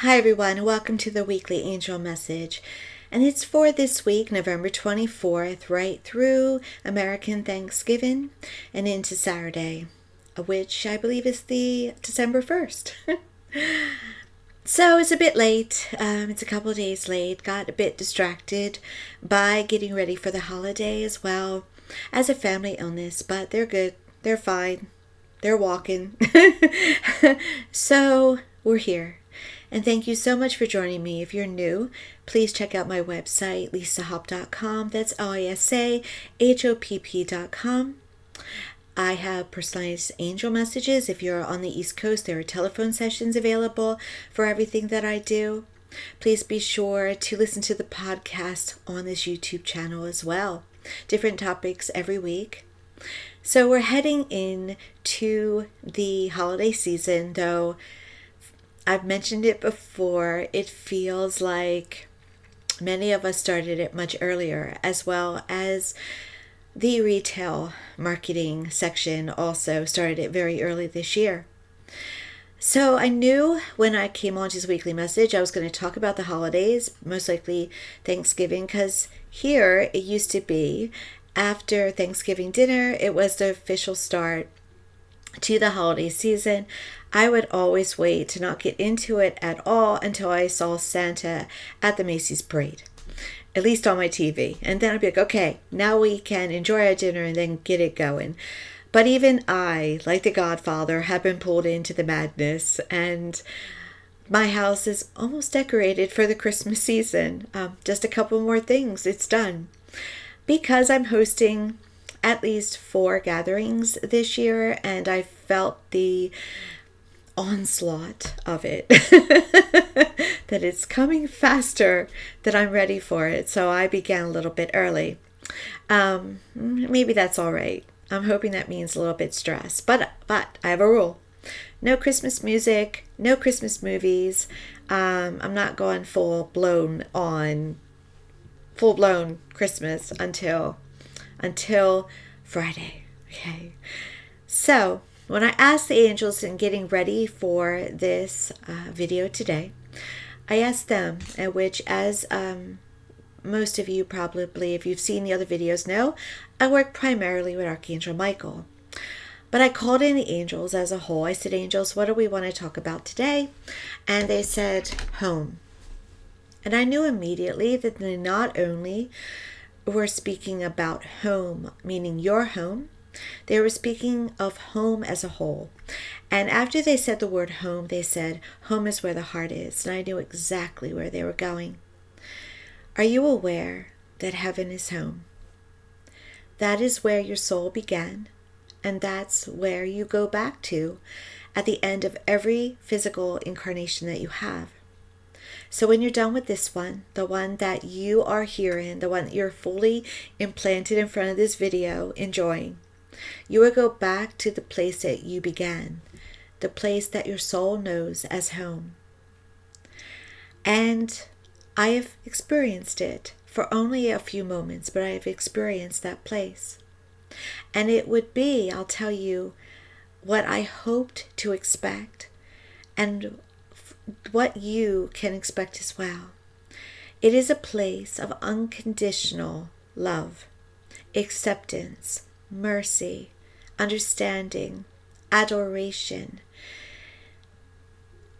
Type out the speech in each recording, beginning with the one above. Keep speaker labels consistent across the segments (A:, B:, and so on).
A: Hi everyone, welcome to the weekly angel message. And it's for this week, November 24th, right through American Thanksgiving and into Saturday, which I believe is the December 1st. So it's a bit late. It's a couple of days late. Got a bit distracted by getting ready for the holiday as well as a family illness, but they're good. They're fine. They're walking. So we're here. And thank you so much for joining me. If you're new, please check out my website, lisahopp.com. That's lisahopp.com. I have personalized angel messages. If you're on the East Coast, there are telephone sessions available for everything that I do. Please be sure to listen to the podcast on this YouTube channel as well. Different topics every week. So we're heading into the holiday season, though I've mentioned it before. It feels like many of us started it much earlier, as well as the retail marketing section also started it very early this year. So I knew when I came on to this weekly message, I was going to talk about the holidays, most likely Thanksgiving, because here it used to be after Thanksgiving dinner, it was the official start to the holiday season. I would always wait to not get into it at all until I saw Santa at the Macy's parade, at least on my TV. And then I'd be like, okay, now we can enjoy our dinner and then get it going. But even I, like the Godfather, have been pulled into the madness, and my house is almost decorated for the Christmas season. Just a couple more things, it's done. Because I'm hosting at least 4 gatherings this year, and I felt the onslaught of it, that it's coming faster than I'm ready for it. So I began a little bit early. Maybe that's all right. I'm hoping that means a little bit stress, but I have a rule: no Christmas music, no Christmas movies. I'm not going full blown Christmas until Friday. Okay. So when I asked the angels in getting ready for this video today, I asked them, which as most of you probably, if you've seen the other videos, know, I work primarily with Archangel Michael. But I called in the angels as a whole. I said, angels, what do we want to talk about today? And they said, home. And I knew immediately that they not only were speaking about home, meaning your home, they were speaking of home as a whole. And after they said the word home, they said, home is where the heart is. And I knew exactly where they were going. Are you aware that heaven is home? That is where your soul began, and that's where you go back to at the end of every physical incarnation that you have. So when you're done with this one, the one that you are hearing, the one that you're fully implanted in front of this video, enjoying, you will go back to the place that you began, the place that your soul knows as home. And I have experienced it for only a few moments, but I have experienced that place. And it would be, I'll tell you, what I hoped to expect and what you can expect as well. It is a place of unconditional love, acceptance, mercy, understanding, adoration.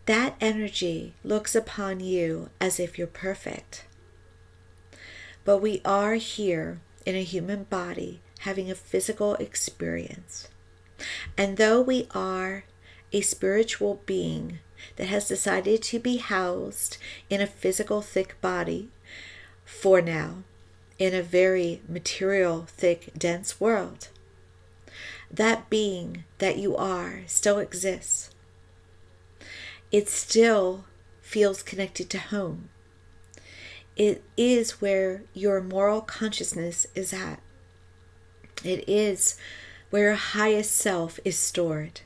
A: That energy looks upon you as if you're perfect. But we are here in a human body having a physical experience. And though we are a spiritual being that has decided to be housed in a physical thick body for now, in a very material, thick, dense world, that being that you are still exists. It still feels connected to home. It is where your moral consciousness is at. It is where your highest self is stored.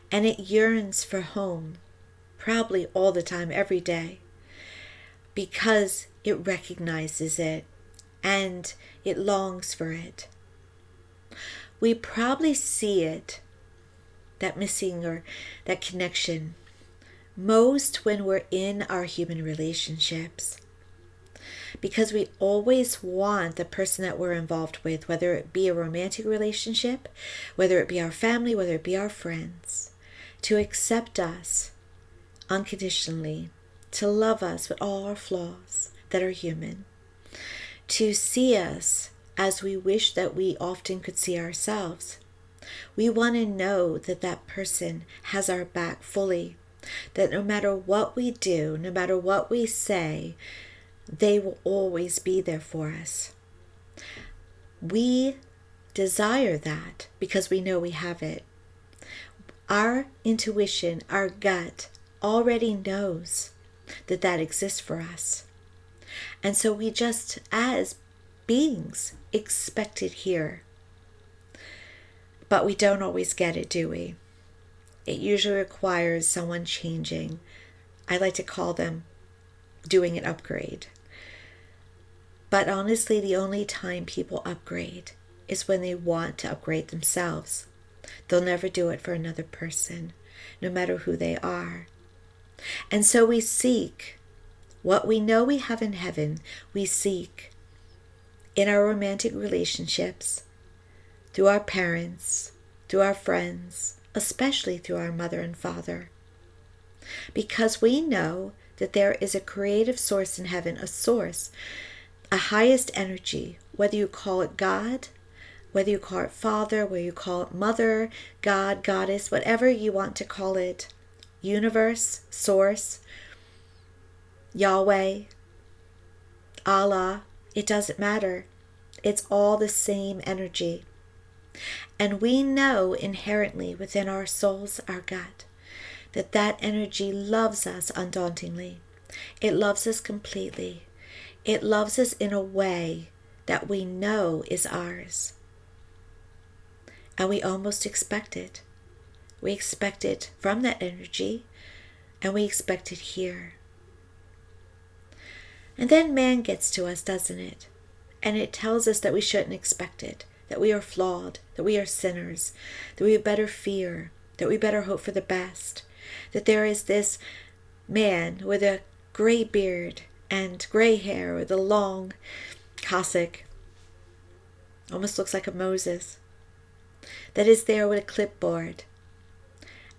A: And it yearns for home, probably all the time, every day, because it recognizes it and it longs for it. We probably see it, that missing or that connection, most when we're in our human relationships. Because we always want the person that we're involved with, whether it be a romantic relationship, whether it be our family, whether it be our friends, to accept us unconditionally, to love us with all our flaws that are human, to see us as we wish that we often could see ourselves. We want to know that that person has our back fully, that no matter what we do, no matter what we say, they will always be there for us. We desire that because we know we have it. Our intuition, our gut already knows that that exists for us. And so we just, as beings, expect it here. But we don't always get it, do we? It usually requires someone changing. I like to call them doing an upgrade. But honestly, the only time people upgrade is when they want to upgrade themselves. They'll never do it for another person, no matter who they are. And so we seek what we know we have in heaven. We seek in our romantic relationships, through our parents, through our friends, especially through our mother and father. Because we know that there is a creative source in heaven, a source, a highest energy, whether you call it God, whether you call it Father, whether you call it Mother, God, Goddess, whatever you want to call it, universe, source, Yahweh, Allah, it doesn't matter. It's all the same energy. And we know inherently within our souls, our gut, that that energy loves us undauntingly. It loves us completely. It loves us in a way that we know is ours. And we almost expect it. We expect it from that energy, and we expect it here. And then man gets to us, doesn't it? And it tells us that we shouldn't expect it, that we are flawed, that we are sinners, that we better fear, that we better hope for the best, that there is this man with a gray beard and gray hair with a long cassock, almost looks like a Moses, that is there with a clipboard,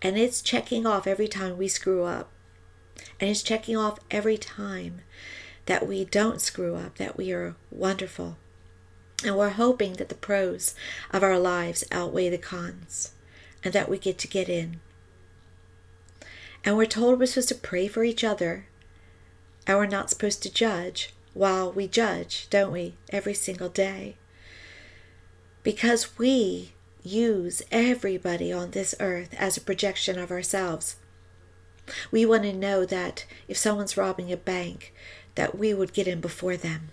A: and it's checking off every time we screw up, and it's checking off every time that we don't screw up, that we are wonderful, and we're hoping that the pros of our lives outweigh the cons, and that we get in. And we're told we're supposed to pray for each other, and we're not supposed to judge. While we judge, don't we, every single day? Because we use everybody on this earth as a projection of ourselves. We want to know that if someone's robbing a bank, that we would get in before them.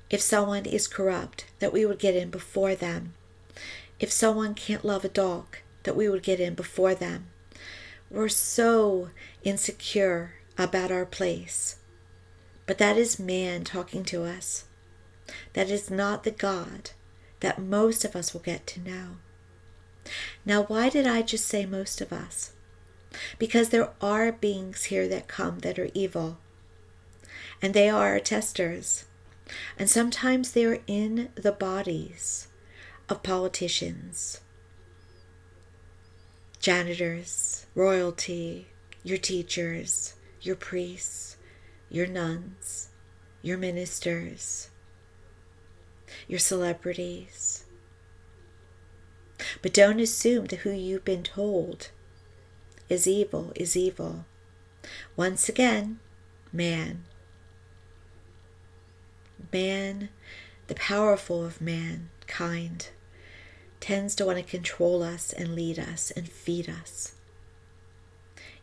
A: If someone is corrupt, that we would get in before them. If someone can't love a dog, that we would get in before them. We're so insecure about our place. But that is man talking to us. That is not the God that most of us will get to know. Now, why did I just say most of us? Because there are beings here that come that are evil. And they are our testers. And sometimes they are in the bodies of politicians, janitors, royalty, your teachers, your priests, your nuns, your ministers, your celebrities. But don't assume that who you've been told is evil is evil. Once again, man. Man, the powerful of mankind, tends to want to control us and lead us and feed us.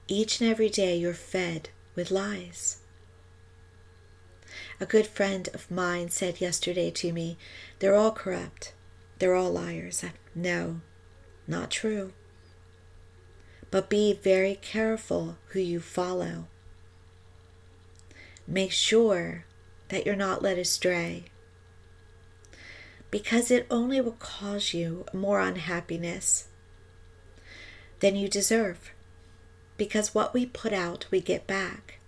A: Each and every day you're fed with lies. A good friend of mine said yesterday to me, they're all corrupt. They're all liars. No, not true. But be very careful who you follow. Make sure that you're not led astray, because it only will cause you more unhappiness than you deserve. because what we put out, we get back.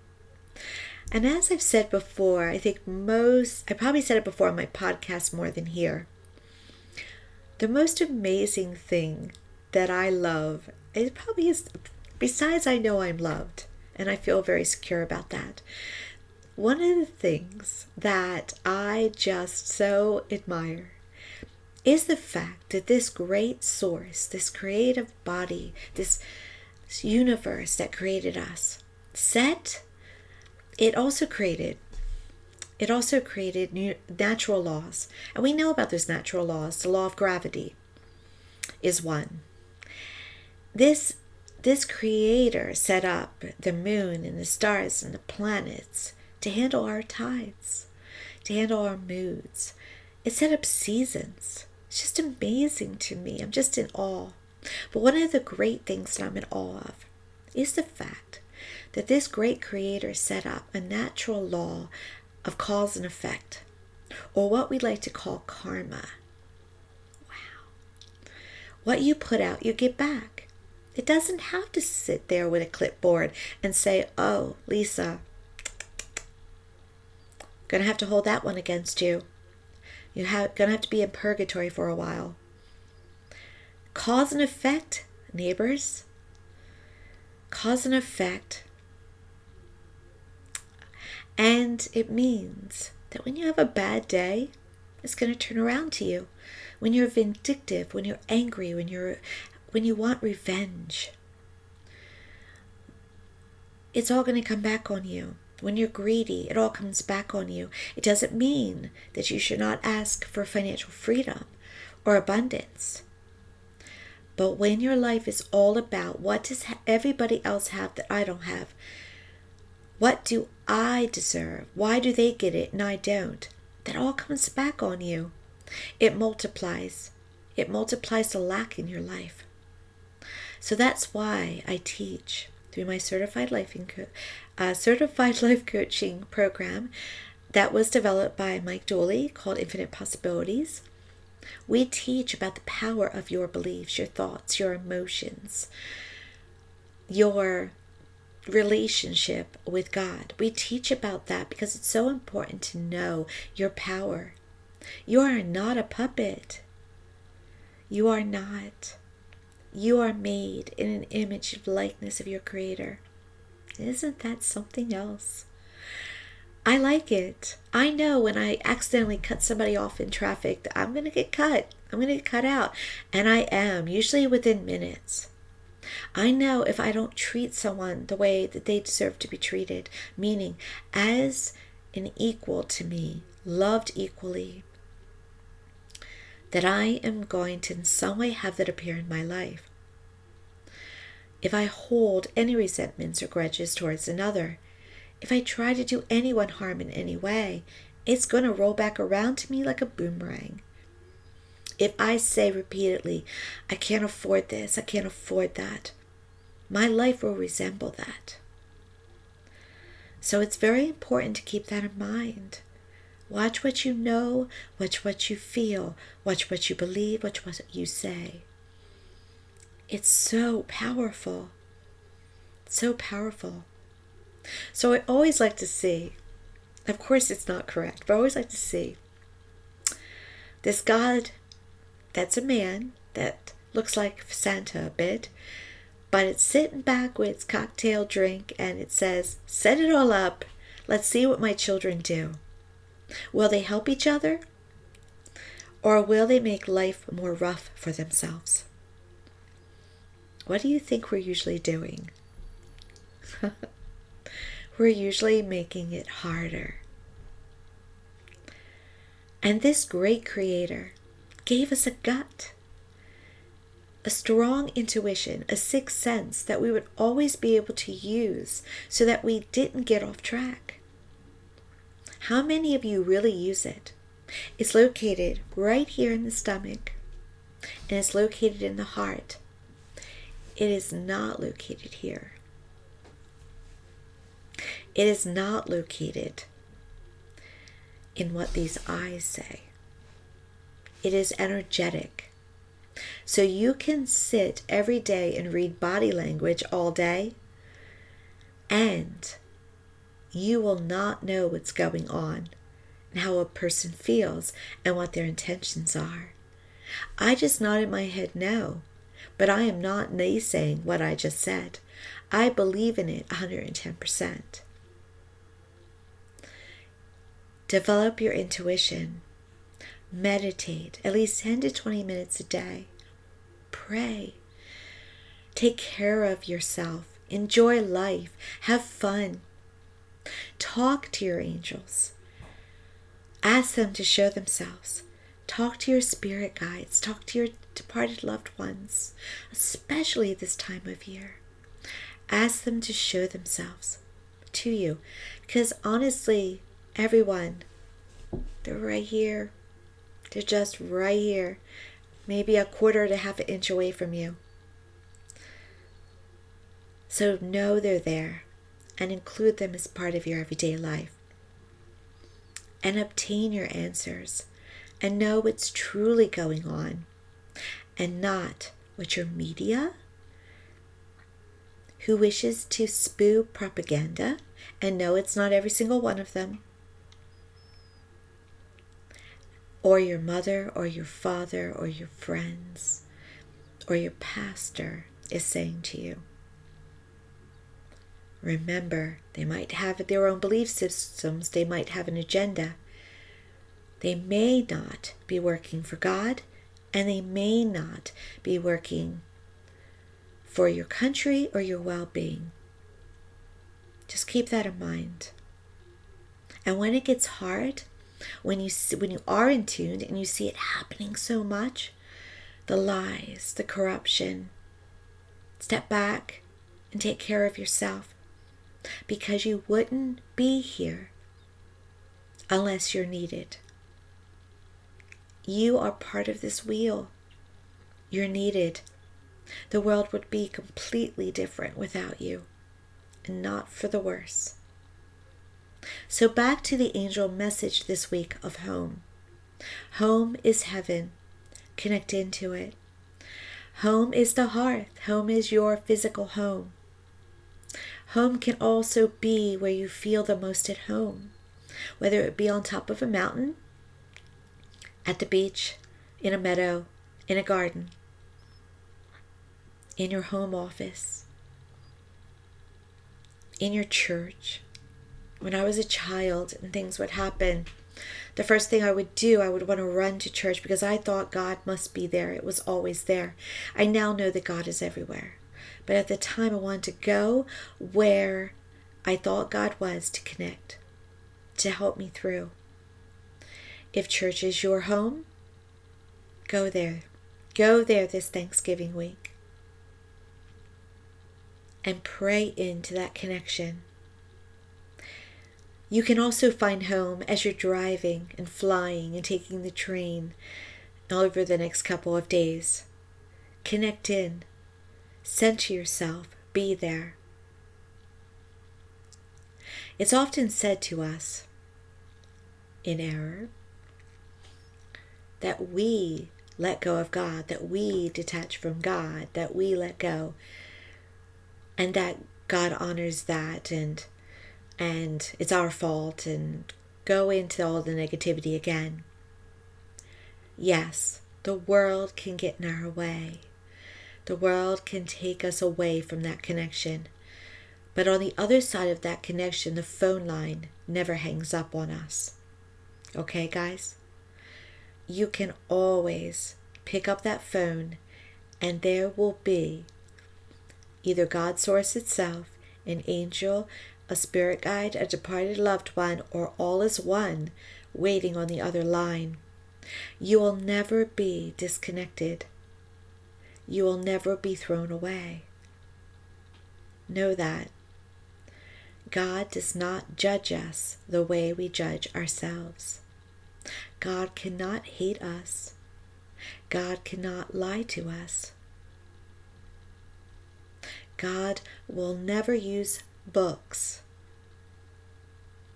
A: And as I've said before, I probably said it before on my podcast more than here. The most amazing thing that I love, it probably is, besides I know I'm loved, and I feel very secure about that. One of the things that I just so admire is the fact that this great source, this creative body, this universe that created us, it also created natural laws. And we know about those natural laws. The law of gravity is one. This creator set up the moon and the stars and the planets to handle our tides, to handle our moods. It set up seasons. It's just amazing to me. I'm just in awe. But one of the great things that I'm in awe of is the fact that this great creator set up a natural law of cause and effect, or what we like to call karma. Wow. What you put out, you get back. It doesn't have to sit there with a clipboard and say, oh, Lisa, gonna have to hold that one against you. You're gonna have to be in purgatory for a while. Cause and effect, neighbors. Cause and effect. And it means that when you have a bad day, it's going to turn around to you. When you're vindictive, when you're angry, when you want revenge, it's all going to come back on you. When you're greedy, it all comes back on you. It doesn't mean that you should not ask for financial freedom or abundance. But when your life is all about what does everybody else have that I don't have, what do I deserve? Why do they get it and I don't? That all comes back on you. It multiplies. It multiplies the lack in your life. So that's why I teach through my certified life coaching program that was developed by Mike Dooley called Infinite Possibilities. We teach about the power of your beliefs, your thoughts, your emotions, your relationship with God. We teach about that because it's so important to know your power. You are not a puppet. You are not. You are made in an image of likeness of your Creator. Isn't that something else? I like it. I know when I accidentally cut somebody off in traffic that I'm going to get cut. I'm going to get cut out. And I am, usually within minutes. I know if I don't treat someone the way that they deserve to be treated, meaning as an equal to me, loved equally, that I am going to in some way have that appear in my life. If I hold any resentments or grudges towards another, if I try to do anyone harm in any way, it's going to roll back around to me like a boomerang. If I say repeatedly, I can't afford this, I can't afford that, my life will resemble that. So it's very important to keep that in mind. Watch what you know, watch what you feel, watch what you believe, watch what you say. It's so powerful. So powerful. So I always like to see, of course it's not correct, but I always like to see this God that's a man that looks like Santa a bit, but it's sitting back with its cocktail drink and it says, set it all up. Let's see what my children do. Will they help each other? Or will they make life more rough for themselves? What do you think we're usually doing? We're usually making it harder. And this great Creator gave us a gut, a strong intuition, a sixth sense that we would always be able to use so that we didn't get off track. How many of you really use it? It's located right here in the stomach, and it's located in the heart. It is not located here. It is not located in what these eyes say. It is energetic. So you can sit every day and read body language all day, And you will not know what's going on and how a person feels and what their intentions are. I just nodded my head no, but I am not naysaying what I just said. I believe in it 110%. Develop your intuition. Meditate at least 10 to 20 minutes a day. Pray. Take care of yourself. Enjoy life. Have fun. Talk to your angels. Ask them to show themselves. Talk to your spirit guides. Talk to your departed loved ones, especially this time of year. Ask them to show themselves to you, because honestly, everyone, they're right here. They're just right here, maybe a quarter to half an inch away from you. So know they're there and include them as part of your everyday life. And obtain your answers and know what's truly going on and not what your media, who wishes to spew propaganda, and no, it's not every single one of them, or your mother or your father or your friends or your pastor is saying to you. Remember, they might have their own belief systems, they might have an agenda. They may not be working for God, and they may not be working for your country or your well-being. Just keep that in mind. And when it gets hard, when you are in tune and you see it happening so much, the lies, the corruption, step back and take care of yourself, because you wouldn't be here unless you're needed. You are part of this wheel. You're needed. The world would be completely different without you, and not for the worse. So back to the angel message this week of home. Home is heaven. Connect into it. Home is the hearth. Home is your physical home. Home can also be where you feel the most at home, whether it be on top of a mountain, at the beach, in a meadow, in a garden, in your home office, in your church. When I was a child and things would happen, the first thing I would do, I would want to run to church because I thought God must be there. It was always there. I now know that God is everywhere. But at the time, I wanted to go where I thought God was to connect, to help me through. If church is your home, go there. Go there this Thanksgiving week and pray into that connection. You can also find home as you're driving and flying and taking the train over the next couple of days. Connect in. Center yourself. Be there. It's often said to us, in error, that we let go of God, that we detach from God, that we let go, and that God honors that, and it's our fault, and go into all the negativity again. Yes, the world can get in our way. The world can take us away from that connection. But on the other side of that connection, the phone line never hangs up on us. Okay, guys? You can always pick up that phone, and there will be either God's source itself, an angel, a spirit guide, a departed loved one, or all is one waiting on the other line. You will never be disconnected. You will never be thrown away. Know that. God does not judge us the way we judge ourselves. God cannot hate us. God cannot lie to us. God will never use books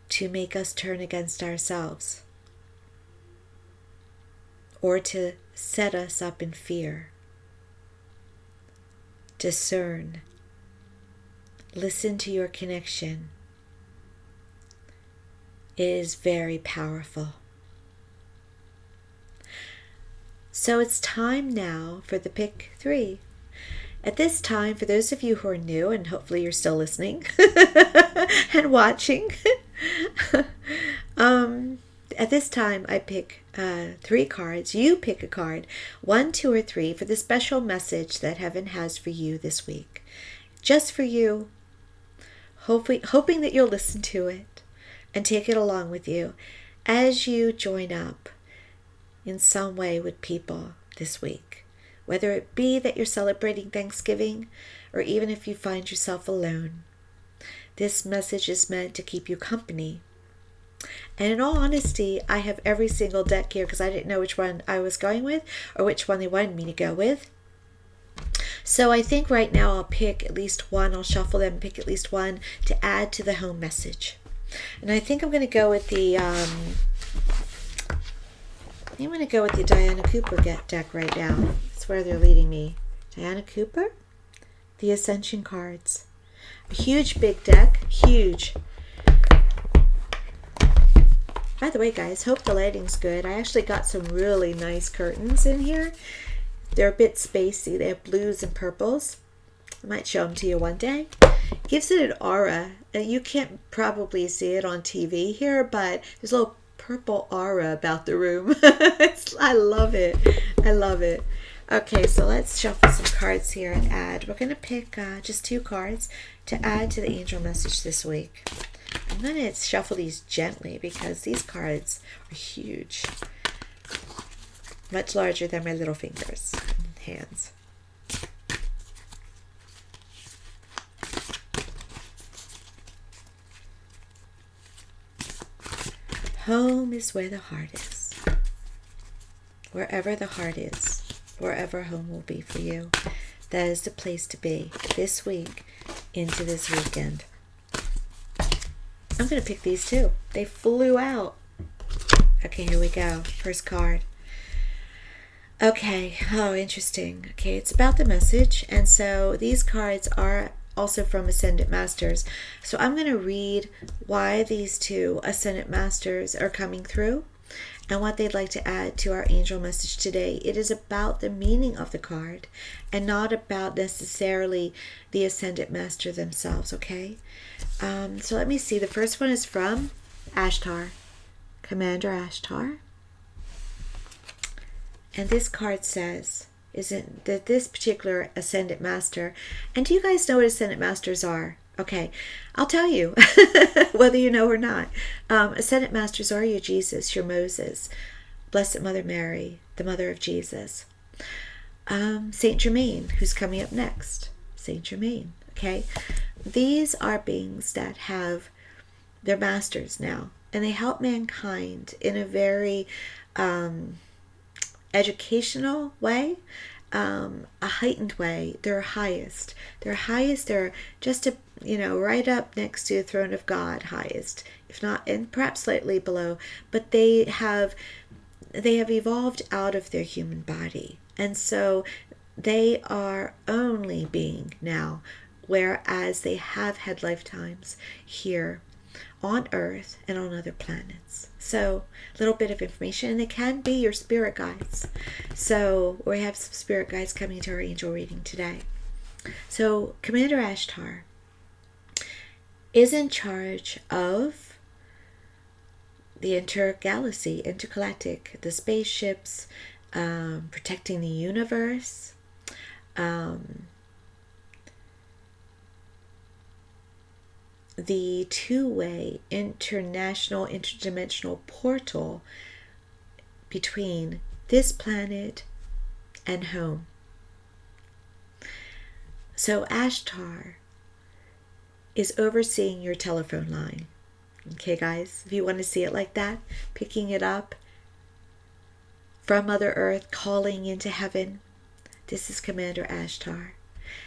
A: to make us turn against ourselves or to set us up in fear. Discern. Listen to your connection. It is very powerful. So it's time now for the pick 3. At this time, for those of you who are new, and hopefully you're still listening and watching, at this time I pick 3 cards. You pick a card, 1, 2, or 3, for the special message that heaven has for you this week. Just for you, hoping that you'll listen to it and take it along with you as you join up in some way with people this week. Whether it be that you're celebrating Thanksgiving, or even if you find yourself alone, this message is meant to keep you company. And in all honesty, I have every single deck here because I didn't know which one I was going with or which one they wanted me to go with. So I think right now I'll pick at least one. I'll shuffle them and pick at least one to add to the home message. And I think I'm going to go with the Diana Cooper deck right now. That's where they're leading me. Diana Cooper, the Ascension cards. A huge big deck, huge. By the way, guys, hope the lighting's good. I actually got some really nice curtains in here. They're a bit spacey. They have blues and purples. I might show them to you one day. Gives it an aura. You can't probably see it on TV here, but there's a little purple aura about the room. I love it. I love it. Okay, so let's shuffle some cards here and add. We're going to pick just 2 cards to add to the angel message this week. I'm going to shuffle these gently because these cards are huge. Much larger than my little fingers and hands. Home is where the heart is. Wherever the heart is, wherever home will be for you, that is the place to be this week into this weekend. I'm going to pick these 2. They flew out. Okay, here we go. First card. Okay, oh, interesting. Okay, it's about the message. And so these cards are also from Ascendant Masters. So I'm going to read why these 2 Ascendant Masters are coming through and what they'd like to add to our angel message today. It is about the meaning of the card and not about necessarily the Ascendant Master themselves, okay? So let me see. The first one is from Ashtar, Commander Ashtar. And this card says, isn't that this particular Ascendant Master, and do you guys know what Ascendant Masters are? Okay, I'll tell you, whether you know or not. Ascendant Masters are your Jesus, your Moses, Blessed Mother Mary, the Mother of Jesus. Saint Germain, who's coming up next. Saint Germain, okay? These are beings that have, they're masters now, and they help mankind in a very educational way, a heightened way. They're highest. They're just right up next to the throne of God, highest, if not, and perhaps slightly below. But they have evolved out of their human body, and so they are only being now, whereas they have had lifetimes here on Earth and on other planets. So a little bit of information, and they can be your spirit guides. So we have some spirit guides coming to our angel reading today. So Commander Ashtar is in charge of the intergalactic, the spaceships, protecting the universe, the two-way international interdimensional portal between this planet and home. So Ashtar is overseeing your telephone line. Okay, guys, if you want to see it like that, picking it up from Mother Earth, calling into heaven, this is Commander Ashtar.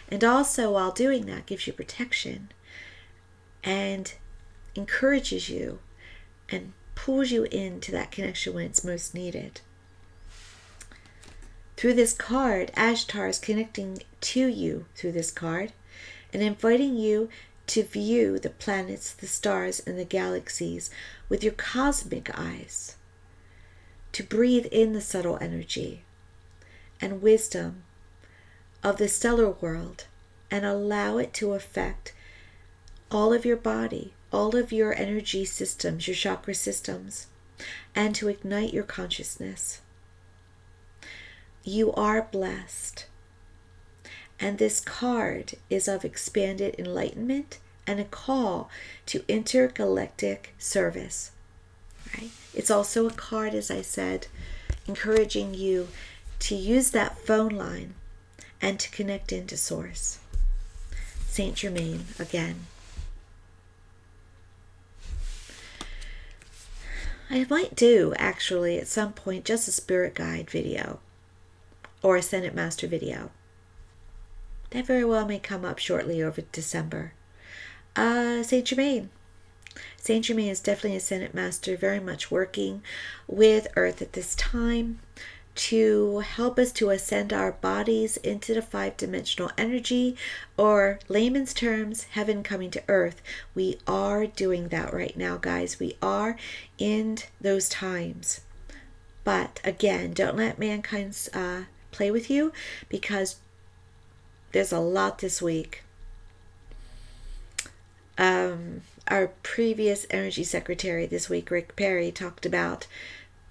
A: And also, while doing that, gives you protection and encourages you and pulls you into that connection when it's most needed. Through this card, Ashtar is connecting to you through this card and inviting you to view the planets, the stars, and the galaxies with your cosmic eyes, to breathe in the subtle energy and wisdom of the stellar world and allow it to affect all of your body, all of your energy systems, your chakra systems, and to ignite your consciousness. You are blessed. And this card is of expanded enlightenment and a call to intergalactic service. Right? It's also a card, as I said, encouraging you to use that phone line and to connect into Source. Saint Germain again. I might do, actually, at some point, just a spirit guide video or a Senate Master video. That very well may come up shortly over December. Saint Germain. Saint Germain is definitely a Senate Master, very much working with Earth at this time to help us to ascend our bodies into the 5-dimensional energy, or layman's terms, heaven coming to earth. We are doing that right now, guys. We are in those times. But again, don't let mankind play with you, because there's a lot this week. Our previous energy secretary this week, Rick Perry, talked about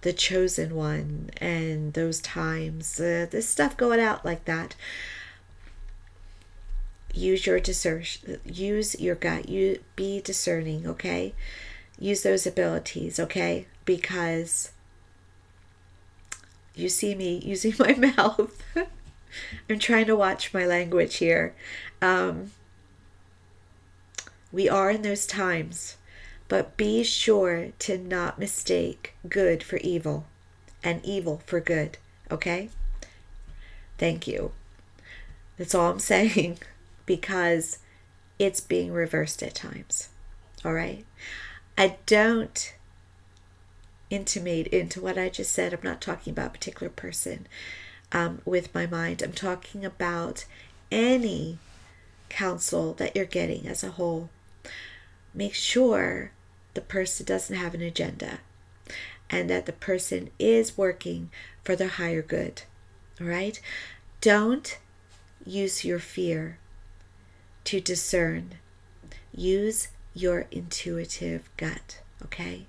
A: the chosen one and those times. This stuff going out like that. Use your use your gut. You be discerning, okay? Use those abilities, okay? Because you see me using my mouth. I'm trying to watch my language here. We are in those times, but be sure to not mistake good for evil and evil for good, okay? Thank you. That's all I'm saying, because it's being reversed at times, all right? I don't intimate into what I just said. I'm not talking about a particular person with my mind. I'm talking about any counsel that you're getting as a whole. Make sure the person doesn't have an agenda and that the person is working for their higher good. All right? Don't use your fear to discern. Use your intuitive gut, okay?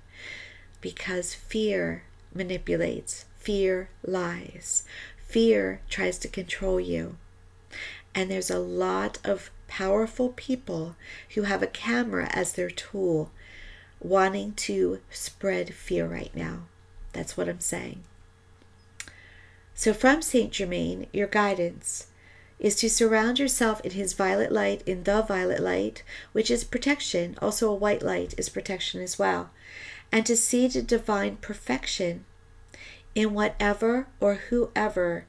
A: Because fear manipulates, fear lies, fear tries to control you. And there's a lot of powerful people who have a camera as their tool, wanting to spread fear right now. That's what I'm saying. So from Saint Germain, your guidance is to surround yourself in his violet light, in the violet light, which is protection. Also a white light is protection as well. And to see the divine perfection in whatever or whoever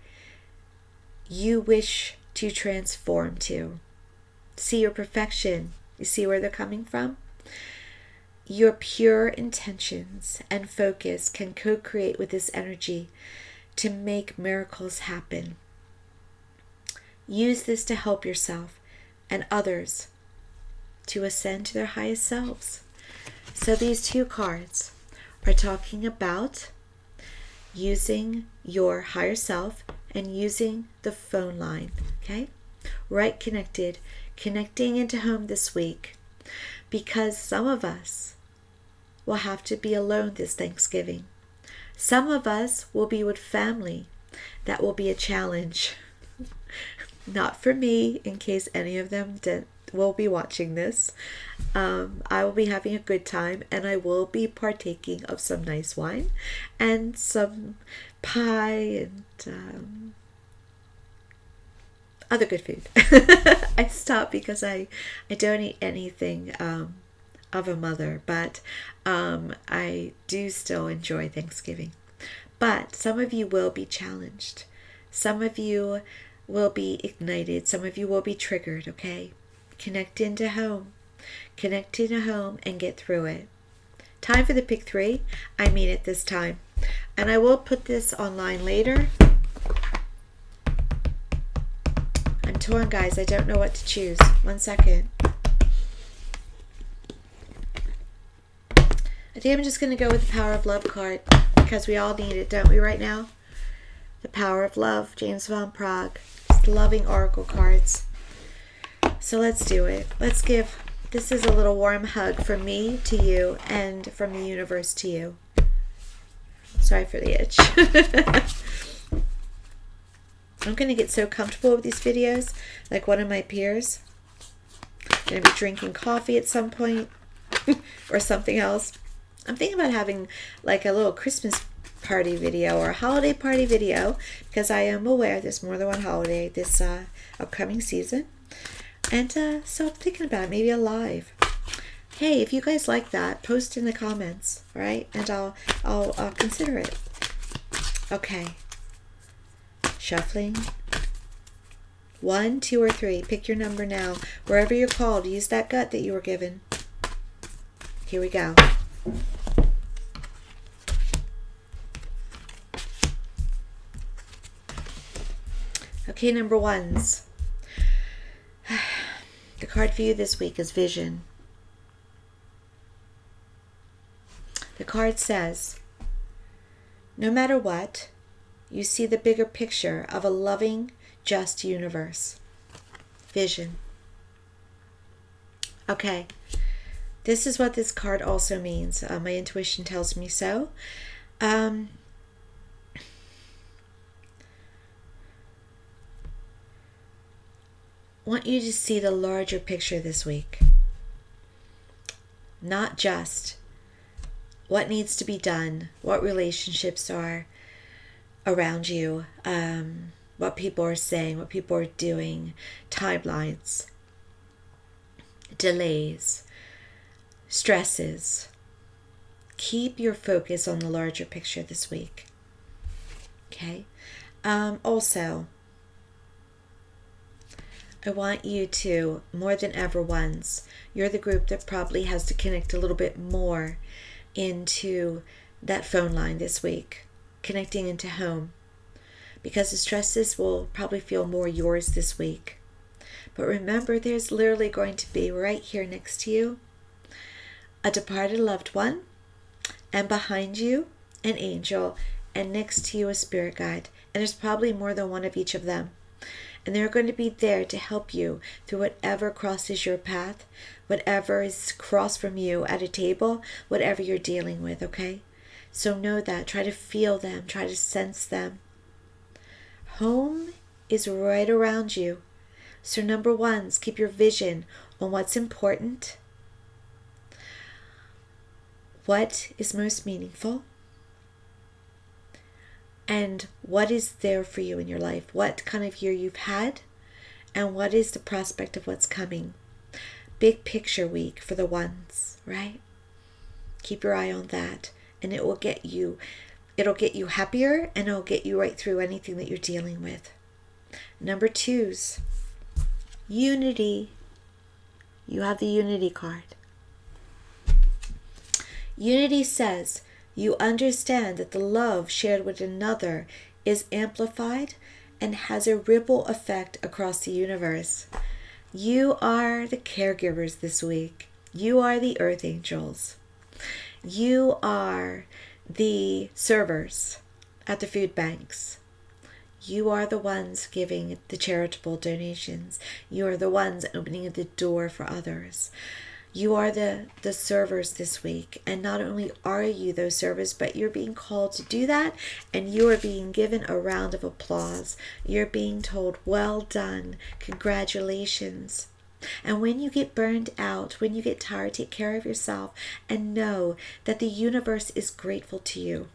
A: you wish to transform to. See your perfection. You see where they're coming from? Your pure intentions and focus can co-create with this energy to make miracles happen. Use this to help yourself and others to ascend to their highest selves. So these two cards are talking about using your higher self and using the phone line, okay? Right connected, connecting into home this week, because some of us will have to be alone this Thanksgiving. Some of us will be with family. That will be a challenge. Not for me, in case any of them will be watching this. I will be having a good time, and I will be partaking of some nice wine and some pie and other good food. I stopped because I don't eat anything of a mother, but I do still enjoy Thanksgiving. But some of you will be challenged. Some of you will be ignited. Some of you will be triggered, okay? Connect into home. Connect into home and get through it. Time for the pick 3. I mean it this time. And I will put this online later. I'm torn, guys. I don't know what to choose. 1 second. I think I'm just going to go with the Power of Love card because we all need it, don't we, right now? The Power of Love, James Van Praagh. Just loving oracle cards. So let's do it. Let's give, this is a little warm hug from me to you and from the universe to you. Sorry for the itch. I'm going to get so comfortable with these videos, like one of my peers. I'm going to be drinking coffee at some point or something else. I'm thinking about having like a little Christmas party video or a holiday party video because I am aware there's more than one holiday this upcoming season. And so I'm thinking about maybe a live. Hey, if you guys like that, post in the comments, all right? And I'll consider it. Okay. Shuffling. 1, 2, or 3. Pick your number now. Wherever you're called, use that gut that you were given. Here we go. Okay, number ones. The card for you this week is Vision. The card says, no matter what, you see the bigger picture of a loving, just universe. Vision. Okay. This is what this card also means. My intuition tells me so. Want you to see the larger picture this week. Not just what needs to be done, what relationships are around you, what people are saying, what people are doing, timelines, delays, stresses. Keep your focus on the larger picture this week. Okay? Also, I want you to, more than ever once, you're the group that probably has to connect a little bit more into that phone line this week, connecting into home, because the stresses will probably feel more yours this week. But remember, there's literally going to be right here next to you a departed loved one, and behind you an angel, and next to you a spirit guide, and there's probably more than one of each of them. And they're going to be there to help you through whatever crosses your path, whatever is across from you at a table, whatever you're dealing with, okay? So know that. Try to feel them. Try to sense them. Home is right around you. So number ones, keep your vision on what's important, what is most meaningful, and what is there for you in your life, what kind of year you've had, and what is the prospect of what's coming. Big picture week for the ones, right? Keep your eye on that, and it'll get you happier, and it'll get you right through anything that you're dealing with. Number twos, unity. You have the unity card. Unity says, you understand that the love shared with another is amplified and has a ripple effect across the universe. You are the caregivers this week. You are the earth angels. You are the servers at the food banks. You are the ones giving the charitable donations. You are the ones opening the door for others. You are the servers this week, and not only are you those servers, but you're being called to do that, and you are being given a round of applause. You're being told, well done, congratulations. And when you get burned out, when you get tired, take care of yourself and know that the universe is grateful to you.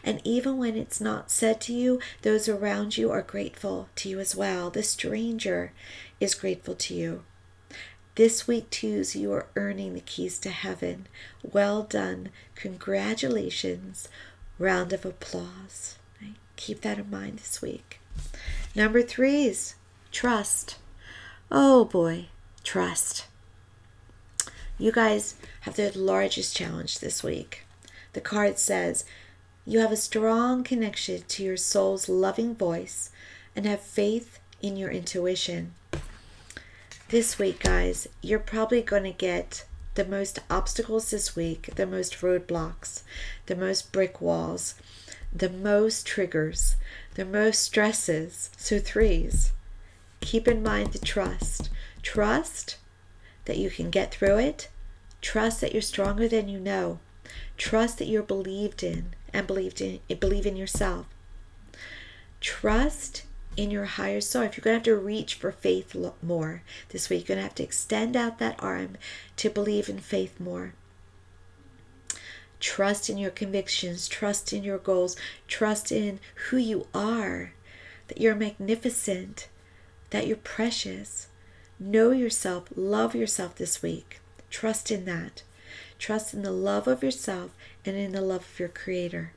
A: And even when it's not said to you, those around you are grateful to you as well. The stranger is grateful to you. This week, too, you are earning the keys to heaven. Well done. Congratulations. Round of applause. Right? Keep that in mind this week. Number threes, trust. Oh boy, trust. You guys have the largest challenge this week. The card says you have a strong connection to your soul's loving voice and have faith in your intuition. This week, guys, you're probably going to get the most obstacles this week, the most roadblocks, the most brick walls, the most triggers, the most stresses. So threes, keep in mind the trust. Trust that you can get through it. Trust that you're stronger than you know. Trust that you're believed in and believe in yourself. Trust in your higher self. You're going to have to reach for faith more this week. You're going to have to extend out that arm to believe in faith more. Trust in your convictions. Trust in your goals. Trust in who you are, that you're magnificent, that you're precious. Know yourself. Love yourself this week. Trust in that. Trust in the love of yourself and in the love of your Creator.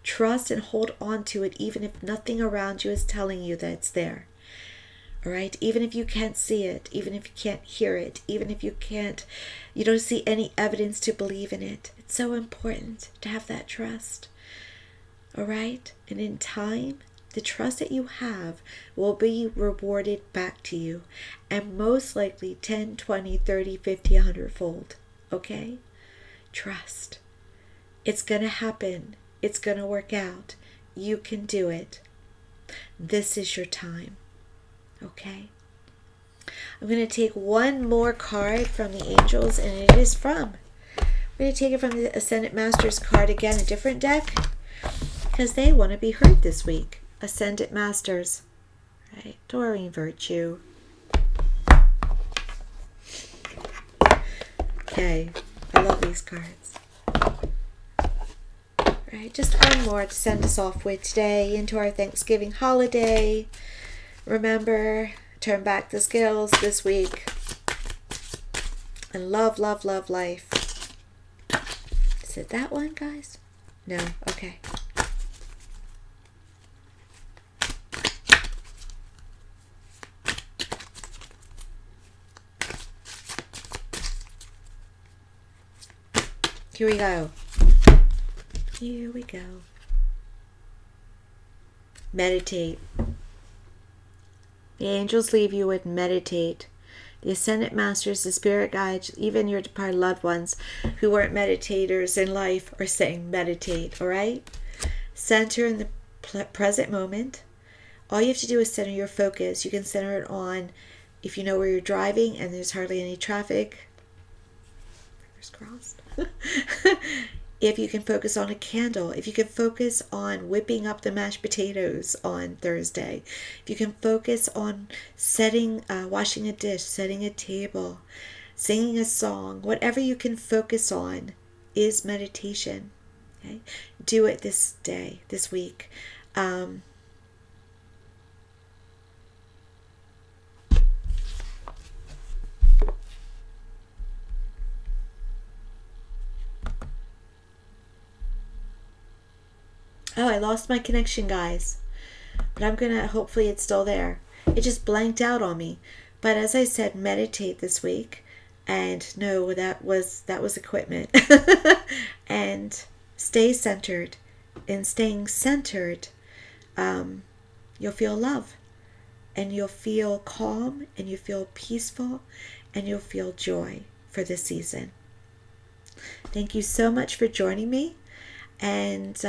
A: Trust and hold on to it even if nothing around you is telling you that it's there. All right? Even if you can't see it, even if you can't hear it, even if you don't see any evidence to believe in it. It's so important to have that trust. All right? And in time, the trust that you have will be rewarded back to you. And most likely 10, 20, 30, 50, 100-fold. Okay? Trust. It's going to happen. It's going to work out. You can do it. This is your time. Okay? I'm going to take one more card from the angels, and it is from. I'm going to take it from the Ascended Masters card again, a different deck, because they want to be heard this week. Ascended Masters. Right? Doreen Virtue. Okay. I love these cards. Right, just one more to send us off with today into our Thanksgiving holiday. Remember, turn back the scales this week. And love, love, love life. Is it that one, guys? No? Okay. Here we go. Here we go. Meditate. The angels leave you with meditate. The Ascended Masters, the Spirit Guides, even your departed loved ones who weren't meditators in life are saying meditate, all right? Center in the present moment. All you have to do is center your focus. You can center it on if you know where you're driving and there's hardly any traffic. Fingers crossed. If you can focus on a candle, if you can focus on whipping up the mashed potatoes on Thursday, if you can focus on washing a dish, setting a table, singing a song, whatever you can focus on is meditation. Okay? Do it this day, this week. Oh, I lost my connection, guys. But I'm going to, hopefully it's still there. It just blanked out on me. But as I said, meditate this week. And no, that was equipment. And stay centered. In staying centered, you'll feel love. And you'll feel calm. And you feel peaceful. And you'll feel joy for this season. Thank you so much for joining me. And